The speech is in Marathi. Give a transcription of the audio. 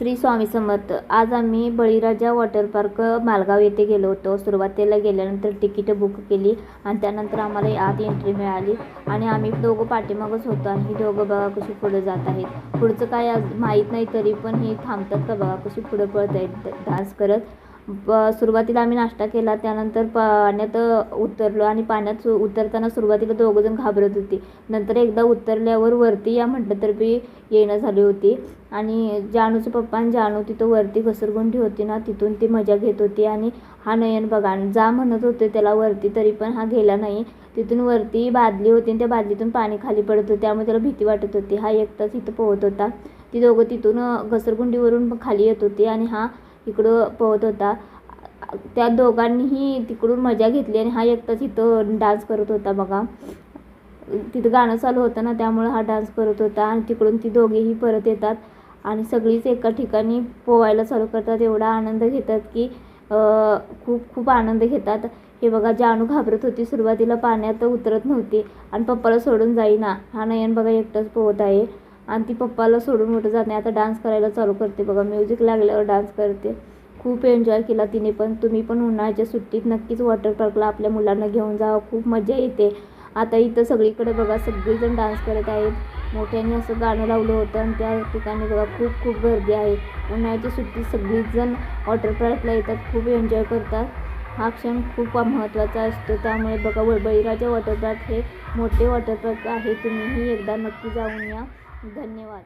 श्री स्वामी समर्थ. आज आम्ही बळीराजा वॉटर पार्क मालगाव येथे गेलो होतो. सुरुवातीला गेल्यानंतर तिकीट बुक केली आणि त्यानंतर आम्हाला आत एंट्री मिळाली आणि आम्ही दोघं पाठीमागच होतो आणि ही दोघं बघा कशी पुढे जात आहेत. पुढचं काय आज माहीत नाही तरी पण हे थांबतात का बघा कशी पुढे पळत आहेत डान्स करत. सुरुवातीला आम्ही नाश्ता केला, त्यानंतर पाण्यात उतरलो आणि पाण्यात उतरताना सुरुवातीला दोघंजण घाबरत होती. नंतर एकदा उतरल्यावर वरती या म्हटलं तर बी येणं झाली होती आणि जानूचे पप्पा आणि जानू तिथं वरती घसरगुंडी होती ना, तिथून ती मजा घेत होती. आणि हा नयन बघा जा म्हणत होते त्याला वरती, तरी पण हा गेला नाही. तिथून वरती बादली होती आणि त्या बादलीतून पाणी खाली पडत होते, त्यामुळे त्याला भीती वाटत होती. हा एकटाच इथं पोहत होता. ती दोघं तिथून घसरगुंडीवरून खाली येत होती आणि हा इकडं पोहत होता. त्या दोघांनीही तिकडून मजा घेतली आणि हा एकटाच इथं डान्स करत होता बघा. तिथं गाणं चालू होतं ना, त्यामुळे हा डान्स करत होता आणि तिकडून ती दोघेही परत येतात आणि सगळीच एका ठिकाणी पोवायला चालू करतात. एवढा आनंद घेतात की खूप खूप आनंद घेतात. हे बघा जानू घाबरत होती, सुरुवातीला पाण्यात उतरत नव्हती आणि पप्पाला सोडून जाईना. हा नयन बघा एकटाच पोहत आहे आणि ती पप्पाला सोडून कुठं जात नाही. आता डान्स करायला चालू करते बघा, म्युझिक लागल्यावर डान्स करते. खूप एन्जॉय केला तिने पण. तुम्ही पण उन्हाळ्याच्या सुट्टीत नक्कीच वॉटर पार्कला आपल्या मुलांना घेऊन जा, खूप मजा येते. आता इथं सगळीकडे बघा सगळेजण डान्स करत आहेत. मोठ्याने असं गाणं लावलं होतं आणि त्या ठिकाणी बघा खूप खूप गर्दी आहे. उन्हाळ्याच्या सुट्टीत सगळीजण वॉटर पार्कला येतात, खूप एन्जॉय करतात. हा क्षण खूप महत्त्वाचा असतो. त्यामुळे बघा बळीराजा वॉटर पार्क हे मोठे वॉटर पार्क आहे. तुम्हीही एकदा नक्की जाऊन या. धन्यवाद.